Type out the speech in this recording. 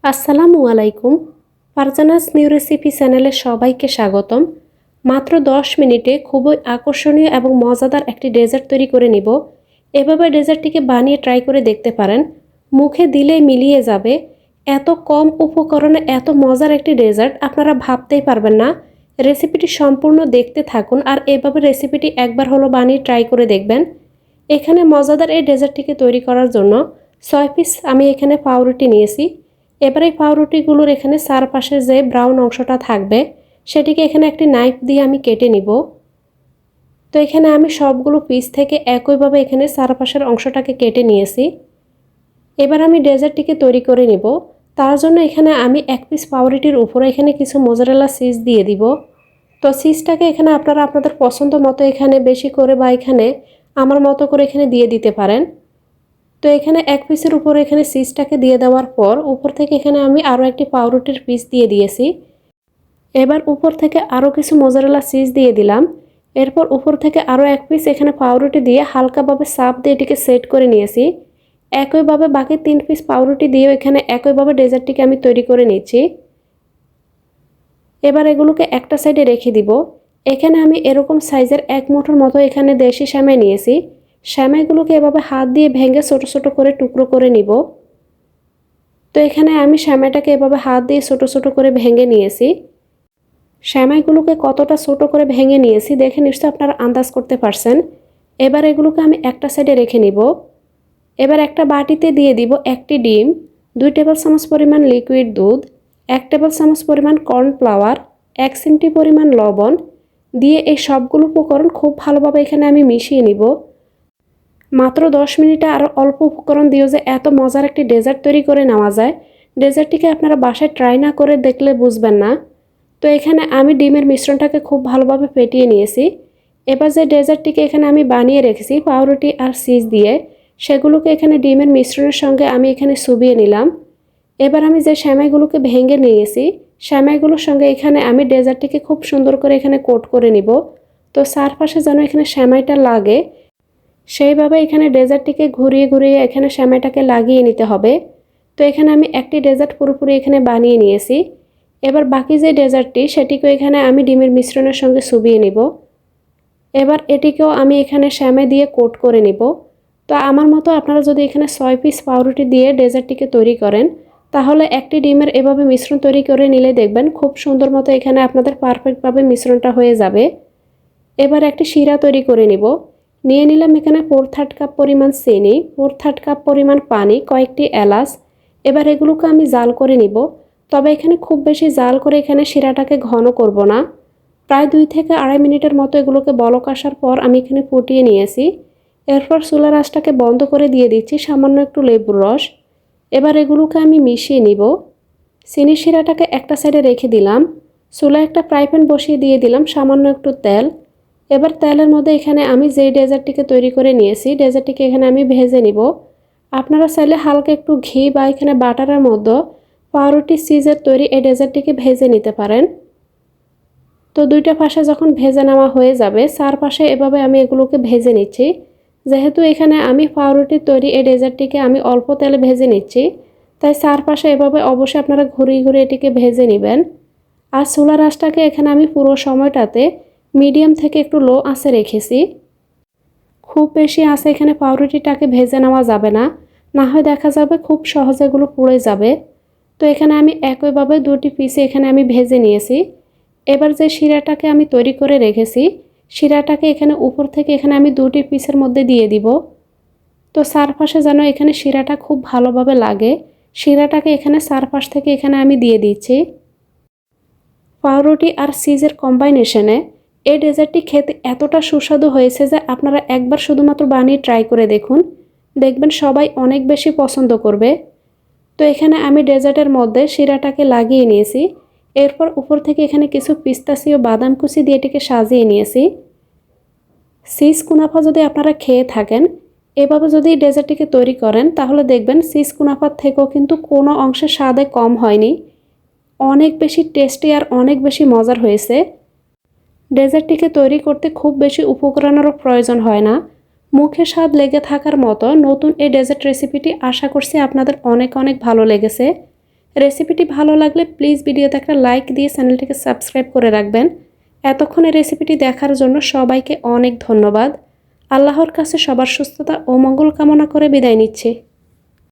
আসসালামু আলাইকুম। Farzana's new recipe চ্যানেলে সবাইকে স্বাগতম। মাত্র 10 মিনিটে খুবই আকর্ষণীয় এবং মজাদার একটি ডেজার্ট তৈরি করে নিব। এভাবে ডেজার্টটিকে বানিয়ে ট্রাই করে দেখতে পারেন। মুখে দিলেই মিলিয়ে যাবে। এত কম উপকরণে এত মজার একটি ডেজার্ট আপনারা ভাবতেই পারবেন না। রেসিপিটি সম্পূর্ণ দেখতে থাকুন আর এভাবে রেসিপিটি একবার হলো বানিয়ে ট্রাই করে দেখবেন। এখানে মজাদার এই ডেজার্টটিকে তৈরি করার জন্য 6 পিস আমি এখানে পাউরুটি নিয়েছি। এবার এই পাউরুটিগুলোর এখানে চারপাশে যে ব্রাউন অংশটা থাকবে সেটিকে এখানে একটি নাইফ দিয়ে আমি কেটে নিব। তো এখানে আমি সবগুলো পিস থেকে একইভাবে এখানে চারপাশের অংশটাকে কেটে নিয়েছি। এবার আমি ডেজার্টটিকে তৈরি করে নিব। তার জন্য এখানে আমি 1 পিস পাউরুটির উপরে এখানে কিছু মোজারেলা চিজ দিয়ে দিব। তো চিজটাকে এখানে আপনারা আপনাদের পছন্দ মতো এখানে বেশি করে বা এখানে আমার মতো করে এখানে দিয়ে দিতে পারেন। তো এখানে 1 পিসের উপরে এখানে চিজটাকে দিয়ে দেওয়ার পর উপর থেকে এখানে আমি আরও একটি পাউরুটির পিস দিয়ে দিয়েছি। এবার উপর থেকে আরও কিছু মোজারেলা চিজ দিয়ে দিলাম। এরপর উপর থেকে আরও 1 পিস এখানে পাউরুটি দিয়ে হালকাভাবে চাপ দিয়ে এটিকে সেট করে নিয়েছি। একইভাবে বাকি 3 পিস পাউরুটি দিয়েও এখানে একইভাবে ডেজার্টটিকে আমি তৈরি করে নিচ্ছি। এবার এগুলোকে একটা সাইডে রেখে দিব। এখানে আমি এরকম সাইজের 1 মুঠোর মতো এখানে দেশি সেমাই নিয়েছি। সেমাইগুলোকে এভাবে হাত দিয়ে ভেঙে ছোট ছোট করে টুকরো করে নিব। তো এখানে আমি সেমাইটাকে এভাবে হাত দিয়ে ছোট ছোট করে ভেঙে নিয়েছি। সেমাইগুলোকে কতটা ছোট করে ভেঙে নিয়েছি দেখে নিশ্চয়ই আপনারা আন্দাজ করতে পারছেন। এবার এগুলোকে আমি একটা সাইডে রেখে নিব। এবার একটা বাটিতে দিয়ে দিব 1টি ডিম, 2 টেবিল চামচ পরিমাণ লিকুইড দুধ, 1 টেবিল চামচ পরিমাণ কর্নফ্লাওয়ার, 1 চিমটি পরিমাণ লবণ দিয়ে এই সবগুলো উপকরণ খুব ভালোভাবে এখানে আমি মিশিয়ে নিব। মাত্র 10 মিনিটে আরও অল্প উপকরণ দিয়েও যে এত মজার একটি ডেজার্ট তৈরি করে নেওয়া যায়, ডেজার্টটিকে আপনারা বাসায় ট্রাই না করে দেখলে বুঝবেন না। তো এখানে আমি ডিমের মিশ্রণটাকে খুব ভালোভাবে ফেটিয়ে নিয়েছি। এবার যে ডেজার্টটিকে এখানে আমি বানিয়ে রেখেছি পাউরুটি আর চিজ দিয়ে, সেগুলোকে এখানে ডিমের মিশ্রণের সঙ্গে আমি এখানে চুবিয়ে নিলাম। এবার আমি যে সেমাইগুলোকে ভেঙে নিয়েছি সেমাইগুলোর সঙ্গে এখানে আমি ডেজার্টটিকে খুব সুন্দর করে এখানে কোট করে নিব। তো চারপাশে যেন এখানে সেমাইটা লাগে সেইভাবে এখানে ডেজার্টটিকে ঘুরিয়ে ঘুরিয়ে এখানে সেমাইটাকে লাগিয়ে নিতে হবে। তো এখানে আমি একটি ডেজার্ট পুরোপুরি এখানে বানিয়ে নিয়েছি। এবার বাকি যে ডেজার্টটি সেটিকেও এখানে আমি ডিমের মিশ্রণের সঙ্গে চুবিয়ে নিব। এবার এটিকেও আমি এখানে সেমাই দিয়ে কোট করে নিব। তো আমার মতো আপনারা যদি এখানে 6 পিস পাউরুটি দিয়ে ডেজার্টটিকে তৈরি করেন তাহলে একটি ডিমের এভাবে মিশ্রণ তৈরি করে নিলে দেখবেন খুব সুন্দর মতো এখানে আপনাদের পারফেক্টভাবে মিশ্রণটা হয়ে যাবে। এবার একটি শিরা তৈরি করে নিব। নিয়ে নিলাম এখানে 4/3 কাপ পরিমাণ চিনি, 4/3 কাপ পরিমাণ পানি, কয়েকটি এলাচ। এবার এগুলোকে আমি জাল করে নিব। তবে এখানে খুব বেশি জাল করে এখানে শিরাটাকে ঘন করব না। প্রায় 2 থেকে আড়াই মিনিটের মতো এগুলোকে বলক আসার পর আমি এখানে ফুটিয়ে নিয়েছি। এরপর চুলার আঁচটাকে বন্ধ করে দিয়ে দিচ্ছি সামান্য একটু লেবুর রস। এবার এগুলোকে আমি মিশিয়ে নিব। চিনি শিরাটাকে একটা সাইডে রেখে দিলাম। চুলায় একটা ফ্রাই প্যান বসিয়ে দিয়ে দিলাম সামান্য একটু তেল। এবার তেলের মধ্যে এখানে আমি যেই ডেজার্টটিকে তৈরি করে নিয়েছি ডেজার্টটিকে এখানে আমি ভেজে নিব। আপনারা চাইলে হালকা একটু ঘি বা এখানে বাটারের মধ্যে পাউরুটি চিজের তৈরি এই ডেজার্টটিকে ভেজে নিতে পারেন। তো দুইটা পাশে যখন ভেজে নেওয়া হয়ে যাবে চারপাশে এভাবে আমি এগুলোকে ভেজে নিচ্ছি। যেহেতু এখানে আমি পাউরুটির তৈরি এই ডেজার্টটিকে আমি অল্প তেলে ভেজে নিচ্ছি, তাই চারপাশে এভাবে অবশ্যই আপনারা ঘুরিয়ে ঘুরিয়ে এটিকে ভেজে নেবেন। আর চুলার আঁচটাকে এখানে আমি পুরো সময়টাতে মিডিয়াম থেকে একটু লো আঁচে রেখেছি। খুব বেশি আঁচে এখানে পাউরুটিটাকে ভেজে নেওয়া যাবে না, না হয় দেখা যাবে খুব সহজে এগুলো পুড়ে যাবে। তো এখানে আমি একইভাবে 2টি পিসে এখানে আমি ভেজে নিয়েছি। এবার যে শিরাটাকে আমি তৈরি করে রেখেছি শিরাটাকে এখানে উপর থেকে এখানে আমি 2টি পিসের মধ্যে দিয়ে দিব। তো চারপাশে যেন এখানে শিরাটা খুব ভালোভাবে লাগে শিরাটাকে এখানে চারপাশ থেকে এখানে আমি দিয়ে দিচ্ছি। পাউরুটি আর চিজের কম্বাইনেশনে এই ডেজার্টটি খেতে এতটা সুস্বাদু হয়েছে যে আপনারা একবার শুধুমাত্র বানিয়ে ট্রাই করে দেখুন, দেখবেন সবাই অনেক বেশি পছন্দ করবে। তো এখানে আমি ডেজার্টের মধ্যে শিরাটাকে লাগিয়ে নিয়েছি। এরপর উপর থেকে এখানে কিছু পিস্তাচিও বাদাম কুচি দিয়ে এটিকে সাজিয়ে নিয়েছি। চিজ কুনাফা যদি আপনারা খেয়ে থাকেন এভাবে যদি ডেজার্টটিকে তৈরি করেন তাহলে দেখবেন চিজ কুনাফার থেকেও কিন্তু কোনো অংশে স্বাদে কম হয়নি, অনেক বেশি টেস্টি আর অনেক বেশি মজার হয়েছে। ডেজার্টটিকে তৈরি করতে খুব বেশি উপকরণেরও প্রয়োজন হয় না, মুখে স্বাদ লেগে থাকার মতো নতুন এই ডেজার্ট রেসিপিটি আশা করছি আপনাদের অনেক অনেক ভালো লেগেছে। রেসিপিটি ভালো লাগলে প্লিজ ভিডিওতে একটা লাইক দিয়ে চ্যানেলটিকে সাবস্ক্রাইব করে রাখবেন। এতক্ষণে রেসিপিটি দেখার জন্য সবাইকে অনেক ধন্যবাদ। আল্লাহর কাছে সবার সুস্থতা ও মঙ্গল কামনা করে বিদায় নিচ্ছি।